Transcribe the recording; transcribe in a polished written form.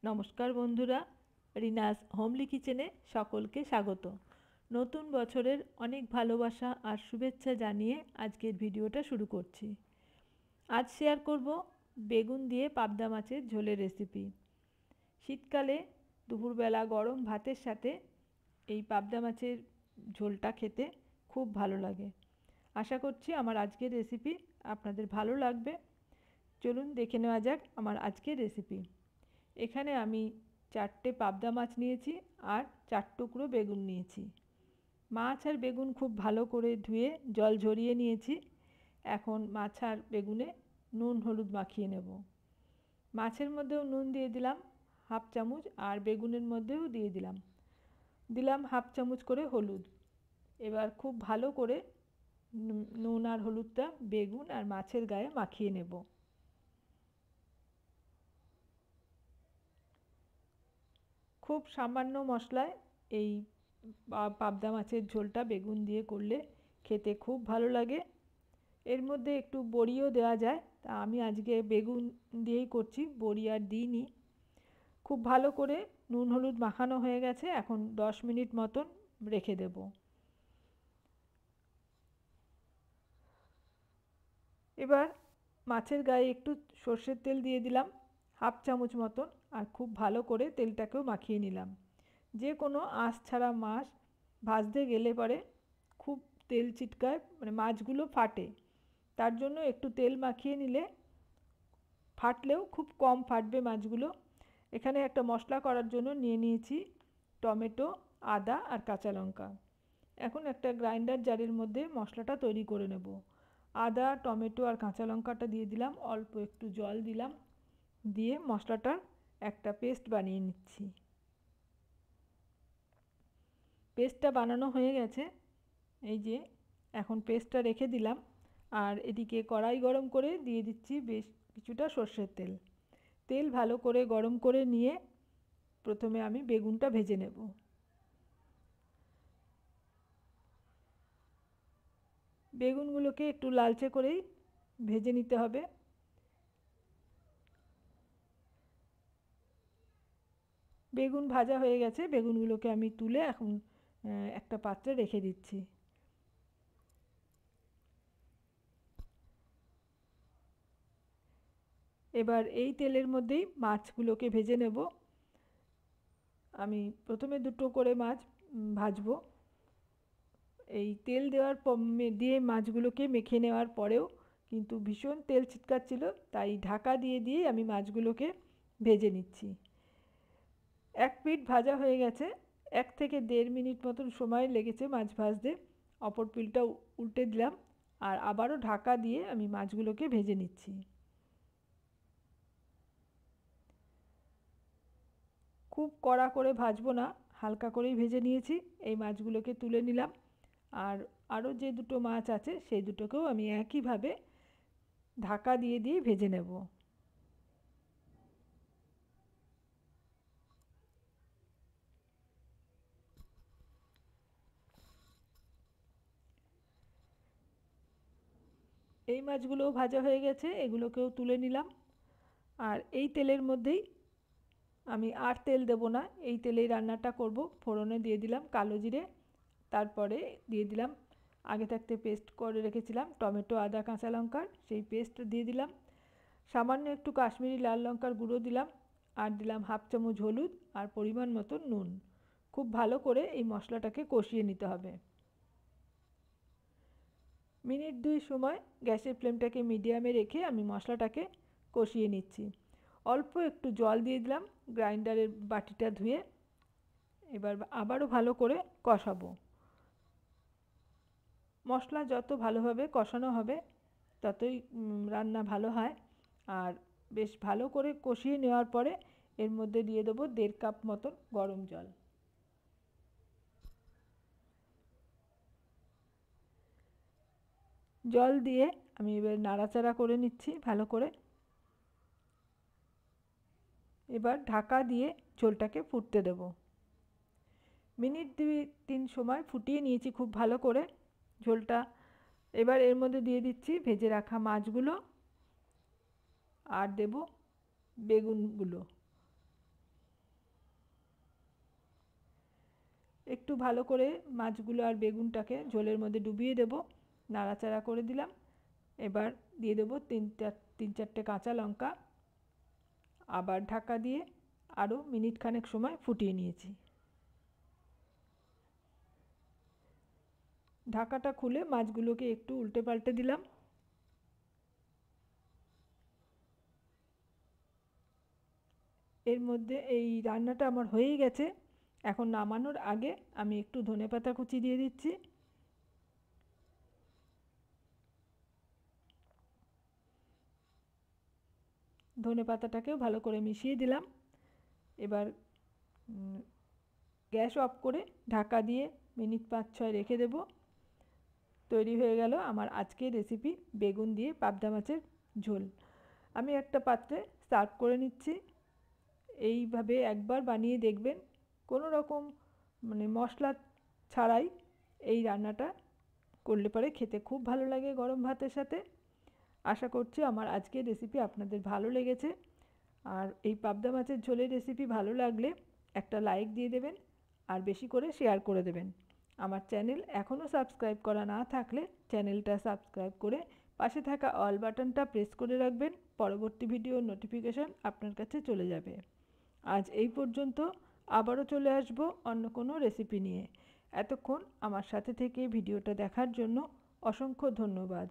নমস্কার বন্ধুরা, রিনাস হোমলি কিচেনে সকলকে স্বাগত। নতুন বছরের অনেক ভালোবাসা আর শুভেচ্ছা জানিয়ে আজকের ভিডিওটা শুরু করছি। আজ শেয়ার করব বেগুন দিয়ে পাবদা মাছের ঝোলের রেসিপি। শীতকালে দুপুরবেলা গরম ভাতের সাথে এই পাবদা মাছের ঝোলটা খেতে খুব ভালো লাগে। আশা করছি আমার আজকের রেসিপি আপনাদের ভালো লাগবে। চলুন দেখে নেওয়া যাক আমার আজকের রেসিপি। এখানে আমি 4টে পাবদা মাছ নিয়েছি আর 4 টুকরো বেগুন নিয়েছি। মাছ আর বেগুন খুব ভালো করে ধুয়ে জল ঝরিয়ে নিয়েছি। এখন মাছ আর বেগুনে নুন হলুদ মাখিয়ে নেব। মাছের মধ্যেও নুন দিয়ে দিলাম হাফ চামচ, আর বেগুনের মধ্যেও দিয়ে দিলাম হাফ চামচ করে হলুদ। এবার খুব ভালো করে নুন আর হলুদটা বেগুন আর মাছের গায়ে মাখিয়ে নেব। খুব সামান্য মশলায় এই পাবদা মাছের ঝোলটা বেগুন দিয়ে করলে খেতে খুব ভালো লাগে। এর মধ্যে একটু বড়িও দেওয়া যায়, তা আমি আজকে বেগুন দিয়েই করছি, বড়ি আর দিইনি। খুব ভালো করে নুন হলুদ মাখানো হয়ে গেছে, এখন 10 মিনিট মতন রেখে দেব। এবার মাছের গায়ে একটু সর্ষের তেল দিয়ে দিলাম হাফ চামচ মতন, আর খুব ভালো করে তেলটাকেও মাখিয়ে নিলাম। যে কোনো আঁশ ছাড়া মাছ ভাজতে গেলে পরে খুব তেল চিটকায়, মানে মাছগুলো ফাটে। তার জন্য একটু তেল মাখিয়ে নিলে ফাটলেও খুব কম ফাটবে মাছগুলো। এখানে একটা মশলা করার জন্য নিয়ে নিয়েছি টমেটো, আদা আর কাঁচা লঙ্কা। এখন একটা গ্রাইন্ডার জারের মধ্যে মশলাটা তৈরি করে নেব। আদা, টমেটো আর কাঁচা লঙ্কাটা দিয়ে দিলাম, অল্প একটু জল দিলাম, দিয়ে মশলাটার একটা পেস্ট বানিয়ে নিচ্ছি। পেস্টটা বানানো হয়ে গেছে, এই যে এখন পেস্টটা রেখে দিলাম। আর এদিকে কড়াই গরম করে দিয়ে দিচ্ছি বেশ কিছুটা সর্ষের তেল। তেল ভালো করে গরম করে নিয়ে প্রথমে আমি বেগুনটা ভেজে নেব। বেগুনগুলোকে একটু লালচে করেই ভেজে নিতে হবে। বেগুন ভাজা হয়ে গেছে, বেগুনগুলোকে আমি তুলে এখন একটা পাত্রে রেখে দিচ্ছি। এবার এই তেলের মধ্যেই মাছগুলোকে ভেজে নেব। আমি প্রথমে 2টো করে মাছ ভাজবো। এই তেল দিয়ে মাছগুলোকে মেখে নেওয়ার পরেও কিন্তু ভীষণ তেল ছিটকাচ্ছিল, তাই ঢাকা দিয়ে আমি মাছগুলোকে ভেজে নিচ্ছি। এক পিঠ ভাজা হয়ে গেছে, 1 থেকে 1.5 মিনিট মতন সময় লেগেছে মাছ ভাজতে। অপর পিঠটা উল্টে দিলাম, আর আবারও ঢাকা দিয়ে আমি মাছগুলোকে ভেজে নিচ্ছি। খুব কড়া করে ভাজবো না, হালকা করেই ভেজে নিয়েছি। এই মাছগুলোকে তুলে নিলাম, আর আরও যে 2টো মাছ আছে সেই দুটোকেও আমি একইভাবে ঢাকা দিয়ে ভেজে নেব। এই মাছগুলোও ভাজা হয়ে গেছে, এগুলোকেও তুলে নিলাম। আর এই তেলের মধ্যেই আমি আর তেল দেব না, এই তেলেই রান্নাটা করব। ফোড়নে দিয়ে দিলাম কালো জিরে, তারপরে দিয়ে দিলাম আগে থাকতে পেস্ট করে রেখেছিলাম টমেটো, আদা, কাঁচা লঙ্কার, সেই পেস্ট দিয়ে দিলাম। সামান্য একটু কাশ্মীরি লাল লঙ্কার গুঁড়ো দিলাম, আর দিলাম হাফ চামচ হলুদ, আর পরিমাণ মতো নুন। খুব ভালো করে এই মশলাটাকে কষিয়ে নিতে হবে। মিনিট 2 সময় গ্যাসের ফ্লেমটাকে মিডিয়ামে রেখে আমি মশলাটাকে কষিয়ে নিচ্ছি। অল্প একটু জল দিয়ে দিলাম গ্রাইন্ডারের বাটিটা ধুয়ে। এবার আবারও ভালো করে কষাবো। মশলা যত ভালোভাবে কষানো হবে ততই রান্না ভালো হয়। আর বেশ ভালো করে কষিয়ে নেওয়ার পরে এর মধ্যে দিয়ে দেবো 1.5 কাপ মতন গরম জল। জল দিয়ে আমি এবার নাড়াচাড়া করে নিচ্ছি ভালো করে। এবার ঢাকা দিয়ে ঝোলটাকে ফুটতে দেব। মিনিট 2-3 সময় ফুটিয়ে নিয়েছি খুব ভালো করে ঝোলটা। এবার এর মধ্যে দিয়ে দিচ্ছি ভেজে রাখা মাছগুলো, আর দেব বেগুনগুলো। একটু ভালো করে মাছগুলো আর বেগুনটাকে ঝোলের মধ্যে ডুবিয়ে দেব। নাড়াচাড়া করে দিলাম। এবার দিয়ে দেবো তিন চারটে কাঁচা লঙ্কা। আবার ঢাকা দিয়ে আরও মিনিট খানেক সময় ফুটিয়ে নিয়েছি। ঢাকাটা খুলে মাছগুলোকে একটু উল্টে পাল্টে দিলাম। এর মধ্যে এই রান্নাটা আমার হয়েই গেছে। এখন নামানোর আগে আমি একটু ধনেপাতা কুচি দিয়ে দিচ্ছি। ধনেপাতাটাকেও ভালো করে মিশিয়ে দিলাম। এবার গ্যাস অফ করে ঢাকা দিয়ে মিনিট 5-6 রেখে দেব। তৈরি হয়ে গেল আমার আজকের রেসিপি বেগুন দিয়ে পাবদা মাছের ঝোল। আমি একটা পাত্রে সার্ভ করে নিচ্ছি। এইভাবে একবার বানিয়ে দেখবেন, কোনো রকম মশলা ছাড়াই এই রান্নাটা করলে পরে খেতে খুব ভালো লাগে গরম ভাতের সাথে। আশা করছি আমার আজকের রেসিপি আপনাদের ভালো লেগেছে। আর এই পাবদা মাছের ঝোলের রেসিপি ভালো লাগলে একটা লাইক দিয়ে দেবেন আর বেশি করে শেয়ার করে দেবেন। আমার চ্যানেল এখনও সাবস্ক্রাইব করা না থাকলে চ্যানেলটা সাবস্ক্রাইব করে পাশে থাকা অল বাটনটা প্রেস করে রাখবেন। পরবর্তী ভিডিওর নোটিফিকেশন আপনার কাছে চলে যাবে। আজ এই পর্যন্ত। আবারও চলে আসব অন্য কোনো রেসিপি নিয়ে। এতক্ষণ আমার সাথে থেকে ভিডিওটা দেখার জন্য অসংখ্য ধন্যবাদ।